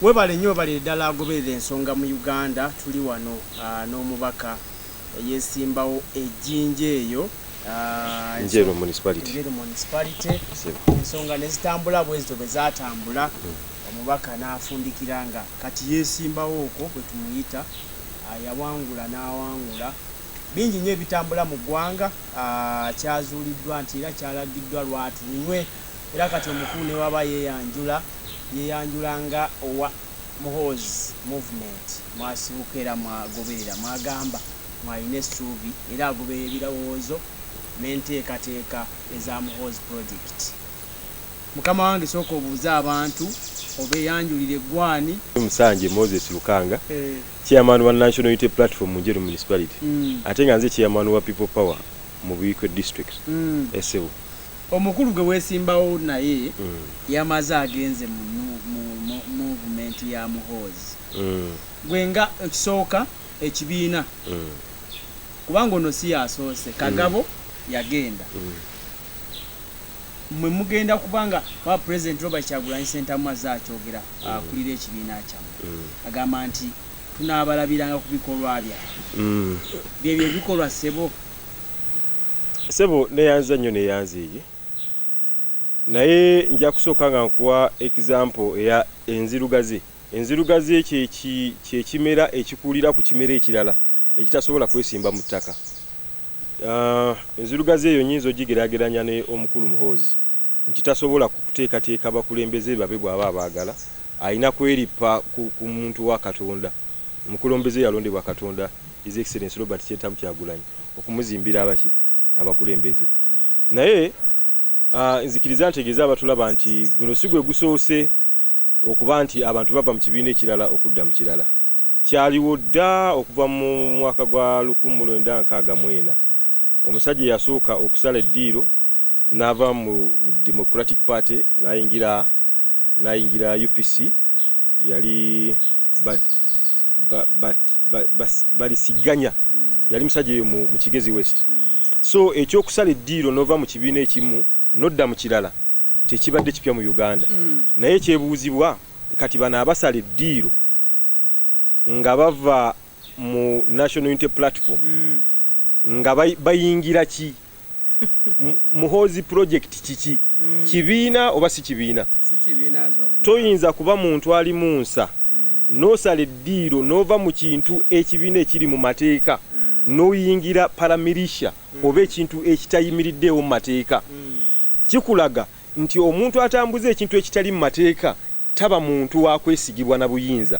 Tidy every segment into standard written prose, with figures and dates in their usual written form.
webale nnyo bali ddala agoberera ensonga mu Uganda tuli wano n'omubaka yesimbawo ejjinja eyo Njero municipality ensonga nezitambula bwezito bwe zatambula omubaka n'afundikiranga kati yesimbawo okwo bwe tumuyita yawangula n'awangula bingi nnyo ebitambula mu ggwanga kyazuuliddwa nti era kyalagiddwa lwatunywe era kati omukulu ne waba yeyanjulanga owa muhozi movement mwasibuka era mwagoberera mwagamba mwalina essuubi era agoberera ebirowoozo n'enteekateeka eza muhozi project. Mukama wange sooka obuuza abantu obeeyanjulira eggwani. Musanje Moses Lukanga chairman wa National Unity Platform mu Njero Municipality ate nga nze chairman wa People Power mu Buikwe District Esebu. Omukulu gwe weesimbawo naye yamaze agenze mu movement ya muhozi gwenga ekisooka ekibiina kubanga ono si yasoose Kagabo yagenda mwe mugenda kubanga wa President Robert Kyagulanyi Ssentamu akyogera akulira ekibiina kyammwe agamba nti tunaabalabiranga ku bikolwa byabwe byebyo ebikolwa sebo neyanza nnyo neyanziye naye nja kusooka nga nkuwa example eya enzirugazi kyekimera ekikulira ku kimera ekirala ekitasobola kwesimba mu ttaka. Enzirugazi eyo nyinza ogigeraageranya ne omukulu muhozi nti tasobola kuteekateeka bakulembeze babe bw'aba abaagala alina kweripa ku muntu wa Katonda. Omukulembeze yalondebwa Katonda His Excellency Robert Ssentamu Kyagulanyi okumuzimbira abakulembeze naye nzikiriza ntegeeza abatulaba nti guno si gwe gusoose okuba nti abantu bava mu kibiina ekirala okudda mu kirala. Kyaliwo dda okuva mu mwaka gwa 1964 omusajja yasooka okusala eddiiro n'ava mu Democratic Party n'ayingira UPC yali balisiganya yali musajja eyo mu Kigezi West. So ekyokusala eddiiro n'ova mu kibiina ekimu nodda mu kirala tekibadde kipya mu Uganda naye kyebuuzibwa kati bano abasala eddiiro nga bava mu National Unity Platform nga bayingira ki muhozi project kiki kibiina oba si kibiina toyinza kuba muntu ali munsa nosala eddiiro nova mu kintu ekibiina ekiri mu mateeka noyingira paramilisha oba ekintu ekitayimiriddeewo mu mateeka kikulaga nti omuntu atambuza ekintu ekitali mu mateeka taba muntu wakwesigibwa na buyinza.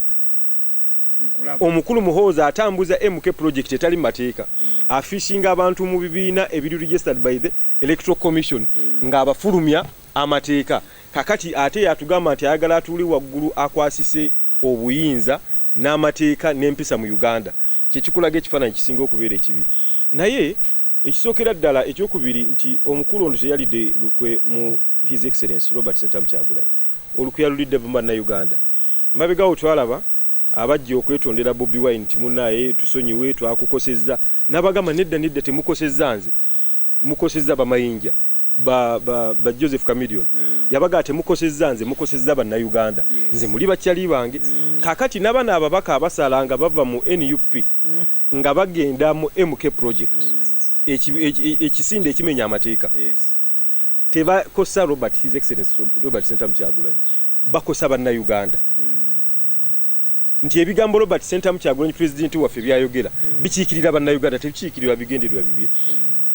Omukulu muhozi atambuza MK project etali mateeka afishinga abantu mu bibiina ebiri registered by the Electoral Commission nga abafulumya amateeka kakati ate yatugamba nti ayagala atuli waggulu akwasise obuyinza n'amateeka n'empisa mu Uganda kyekikulaga ekifaananyi kisinga okubeera ekibi. Naye ekisookera ddala ekyokubiri nti omukulu ono teyalidde lukwe mu His Excellency Robert Ssentamu Kyagulanyi olukwe yalulidde bumba Uganda mabegawo twalaba abajja okwetondera Bobi Wine timunaye tusonyiwe twakukosezza nabagamba nedda temukosezza nze mukosezza bamayinja ba Joseph Chameleon yabaga temukosezza nze mukosezza banna Uganda nze muli bakyali bange kakati nabana ababaka abasalanga bava mu NUP nga bagenda mu MK project ekisinde ekimenya amateeka tebakosa His Excellency Robert Ssentamu Kyagulanyi bakosa banna Uganda nti ebigambo Robert Ssentamu Kyagulanyi president waffe byayogera bikiikirira banna Uganda tebikiikirira bigendererwa bibye.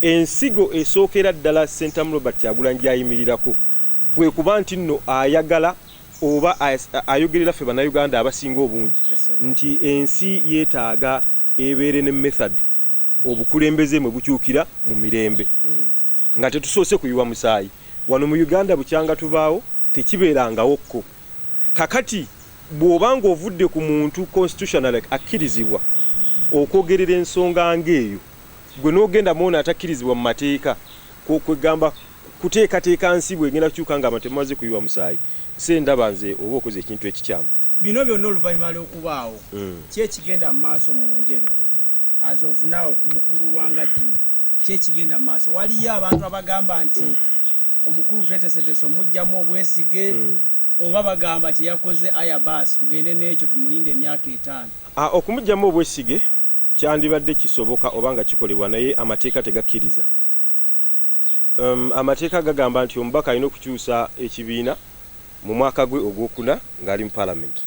Ensigo esookera ddala Ssentamu Robert Kyagulanyi gyayimirirako kwe kuba nti nno ayagala oba ayogerera ffe banna Uganda abasinga obungi nti ensi yeetaaga ebeere ne method obukulembeze mwe bukyukira mu mirembe nga tetusoose kuyiwa musaayi wano mu Uganda bukyanga tubaawo tekibeerangawokko kakati bw'obanga ovudde ku muntu constitutional akkirizibwa okwogerera ensonga ng'eyo gwe n'ogenda muona atakkirizibwa mu mateeka kwegamba kuteekateeka nsi bwegenda kukyuka nga amatemu maze kuyiwa musaayi sendaba nze oba okoze ekintu ekikyamu. Bino byonna oluvannyuma lw'okubaawo kyekigenda mu maaso mu Njero as of now ku mukulu Lwanga Jimmy kyekigenda mu maaso waliyo abantu abagamba nti omukulu twetesetese omujjamu obwesige oba bagamba kye yakoze ayabas tugende n'ekyo tumulinde emyaka 5. Okumujjamu obwesige kyandibadde kisoboka obanga kikolebwa naye amateeka tegakkiriza. Amateeka gagamba nti omubaka alina okukyusa ekibiina mu mwaka gwe ogwokuna ng'ali mu parliament.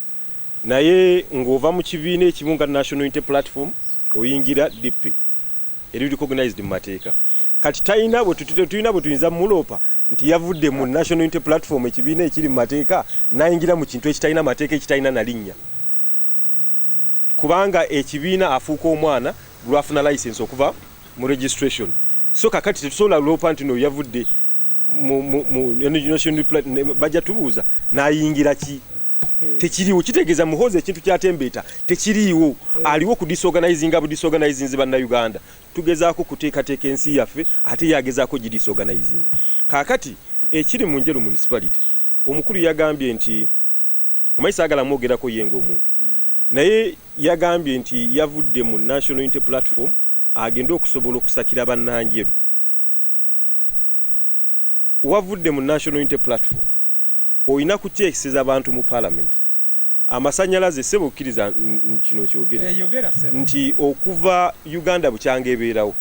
Naye ng'ova mu kibiina ekimu nga National Unity Platform oyingira DP eri recognized mu mateeka. Kati tulina bwe tuyinza mulopa nti yavudde mu National Unity Platform ekibiina ekiri mu mateeka n'ayingira mu kintu ekitalina mateeka ekitalina na linnya. Kubanga ekibiina afuuka omwana lwafuna license okuva mu registration. So kakati tetusobola lopa nti no yavudde mu National Platform bajja tubuuza n'ayingira ki? Tekiriwo, kitegeeza muhozi ekintu kyatembeeta tekiriwo. Aliwo ku disorganizing banna Uganda. Tugezaako kuteekateeka ensi yaffe ate yagezaako gidisorganizing. Kakati ekiri mu Njeru municipality omukulu yagambye nti omayisa agala mwogerako yenga omuntu. Naye yagambye nti yavudde mu National Unity Platform agenda okusobola okusakira bannanjeru. Wavudde mu National Unity Platform oyina kuteekeseza abantu mu parliament. Amasanyalaze sebo kkiriza kino kyogere nti okuva Uganda bukyanga ebeerawo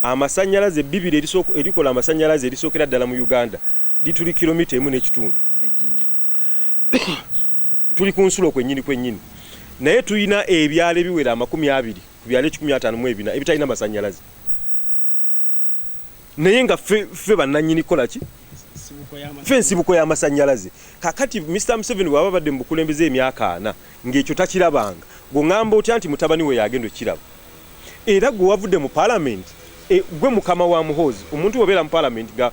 amasanyalaze bibiri erikola amasanyalaze erisookera ddala mu Uganda lituli kilomita 1.5 tuli ku nsulo kwennyini. Naye tuyina ebyalo ebiwera 20 ku byalo 154 ebitalina masanyalaze. Naye nga ffe bannannyini kola ki? Fensibuko y'amasanyalaze. Kakati Mr. Museveni bw'aba badde mu bukulembeze emyaka 4 ng'ekyo takirabanga. Gongamba otya nti mutabani we yagenda okiraba. Era gwe wavudde mu parliament gwe mukama wa muhozi. Omuntu obeera mu parliament ga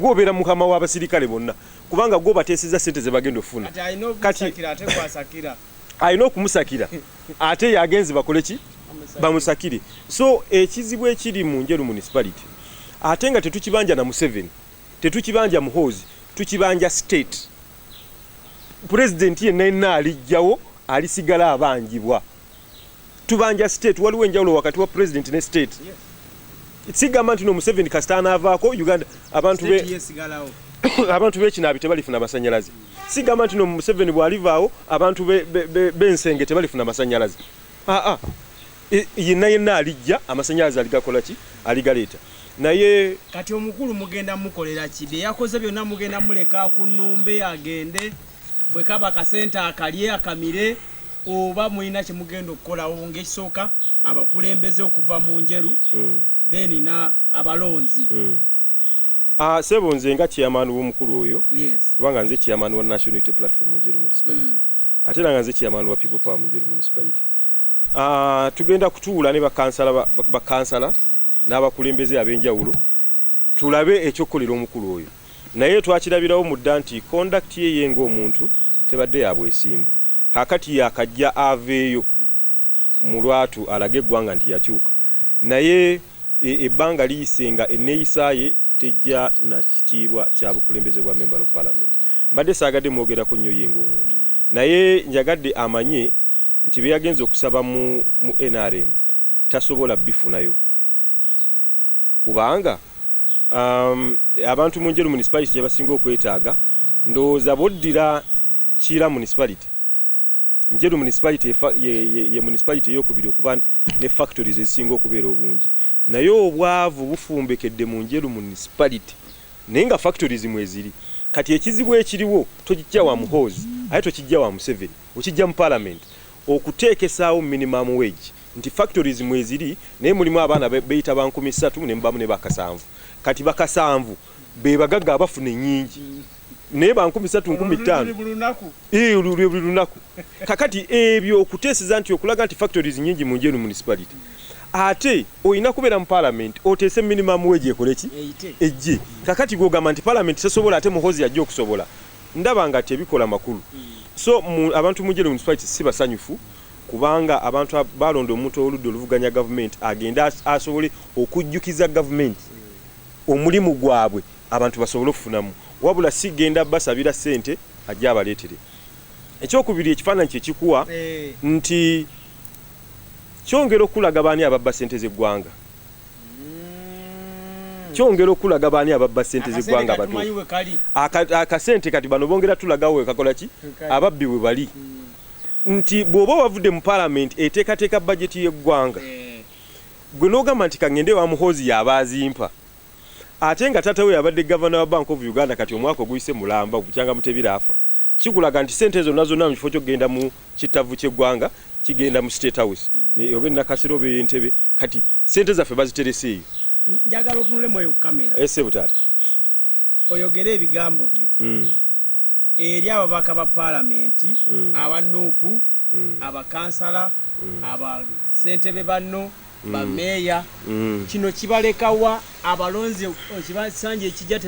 gwe obeera mukama w'abasirikale bonna. Kubanga gwe bateeseza ssente ze bagenda ofuna. Kati ate kwasakira. Alina okumusakira ate yagenze bakole ki? Bamusakire. So ekizibu ekiri mu Njeru municipality ate nga tetukibanja na Museveni tetukibanja muhozi tukibanja state. President yenna alijjawo alisigala abanjibwa. Tubanja state waliwo enjawulo wakati wa president ne state. Sigamba nti no Museveni kasitana avaako Uganda abantu be kinaabi tebalifuna masanyalaze. Sigamba nti no Museveni bw'alivaawo abantu b'ensenge tebalifuna masanyalaze. Yenna alijja amasanyalaze aligakola ki? Aligaleeta. Naye kati omukulu mugenda mukolera ki? Bye yakoze byonna mugenda muleka ku nnumbe agende bwe kaba kasenta akalye akamire oba mulina kye mugenda okukolawo ng'ekisooka abakulembeze okuva mu Njeru then na abalonzi. Sebo nze nga chairman w'omukulu oyo kubanga nze chairman wa National Unity Platform mu Njeru municipality ate nga nze chairman wa People Power mu Njeru municipality. Tugenda kutuula ne bakansala n'abakulembeze ab'enjawulo tulabe ekyokolera omukulu oyo. Naye twakirabirawo mu dda nti conduct ye ng'omuntu tebadde ya bwesimbu. Kakati yakajja aveeyo mu lwatu alage eggwanga nti yakyuka. Naye ebbanga liyisenga enneeyisaaye tejja na kitiibwa kya bukulembeze bwa member of parliament. Mbadde saagadde mwogerako nnyo ye ng'omuntu. Naye njagadde amanye nti bye yagenze okusaba mu NRM tasobola bifunayo. Kubanga abantu mu Njeru municipality gye basinga okwetaaga ndowooza boddira Kira municipality. Njeru municipality ye municipality ey'okubiri okuba ne factories ezisinga okubeera obungi. Naye obwavu bufumbekedde mu Njeru municipality naye nga factories mweziri. Kati ekizibu ekiriwo tokijja wa muhozi ate tokijja wa Museveni okijja mu parliament okuteekesaawo minimum wage nti factories mweziri naye mulimu abaana beyita ba 13 ne mbamu ne bakasanvu. Kati bakasanvu be bagagga abafuna ennyingi naye ba 13 buli lunaku. Kakati ebyo okuteeseza nti okulaga nti factories nyingi mu Njeru municipality ate oyina kubeera mu parliament oteese minimum wage ekole ki? Ejje. Kakati gwogamba nti parliament tesobola ate muhozi ajja okusobola. Ndaba nga tebikola makulu. So abantu mu Njeru municipality si basanyufu kubanga abantu balonda omuntu oludde oluvuganya government agenda asobole okujjukiza government omulimu gwabwe abantu basobole okufunamu. Wabula si genda basabira ssente ajja abaleetere. Ekyokubiri ekifaananyi kye kikuwa nti kyongera okulaga baani ababba ssente z'eggwanga. kyongera okulaga baani ababba ssente z'eggwanga bato akasente kati bano bongera tulagawo wekakola ki ababbi bwe bali nti bw'oba wavudde mu palamenti eteekateeka bajeti y'eggwanga gwe n'ogamba nti kangende wa muhoozi y'abaazimpa ate nga taata we yabadde gavana wa Bank of Uganda kati omwaka oguyise mulamba bukyanga Mutebira afa kikulaga nti ssente zonna zonna mu kifo ky'okugenda mu kittavu ky'eggwanga kigenda mu State House oba Nakasero oba Entebbe kati ssente zaffe baziterese eyo njagala otunule mu eyo kamera ese butaata oyogere ebigambo byo eri ababaka ba palamenti abanuupu abakansala abasentebe banno bameeya kino kibalekawa abalonzi kibasanje ekijja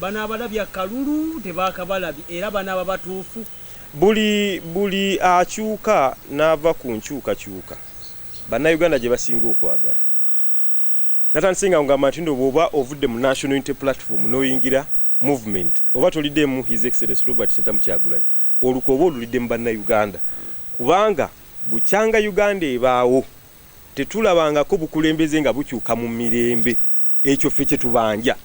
banaabalabya kalulu tebakabalabye era banaaba batuufu buli akyuka n'ava ku nkyukakyuka bannayuganda gye basinga okwagala natansinga ngamba nti ndo bw'oba ovudde mu National Unity Platform n'oyingira movement oba toliddemu His Excellency Robert Sentamu Kyagulanyi oluko oba olulidde mu bannayuganda kubanga bukyanga Uganda ebaawo tetulabangako bukulembeze nga bukyuka mu mirembe ekyo ffe kye tubanja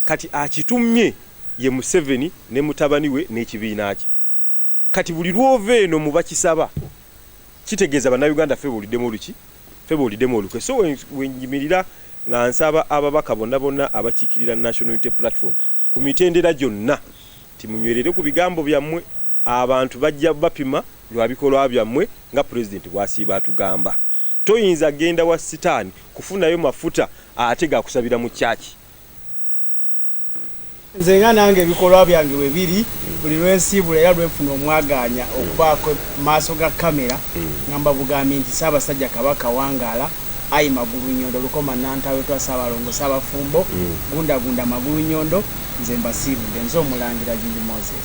kati akitumye ye Museveni ne mutabani we n'ekibiina kye kati buli lwova eno mu bakisaba kitegeeza bannayuganda ffe buliddemu oluki ffe buliddemu olukwe so wenyimirira nga nsaba ababaka bonna bonna abakiikirira National Unity Platform ku mitendera gyonna timunywerere ku bigambo byammwe abantu bajja bapima lwa bikolwa byammwe nga president bw'asiiba atugamba toyinza genda wa sitaani kufunayo mafuta ate gakusabira mu kyaki nze nga nange ebikolwa byange bwe biri buli lwensiibula era lwenfuna omwaganya okubaako maaso ga kamera ngamba bugambi nti Ssaabasajja Kabaka wangaala ayi Magulu Nyondo Lukoma Nantawe twa Ssaabalongo Ssaabafumbo gunda Magulu Nyondo nze mbasiibudde nze Omulangira Jinji Moses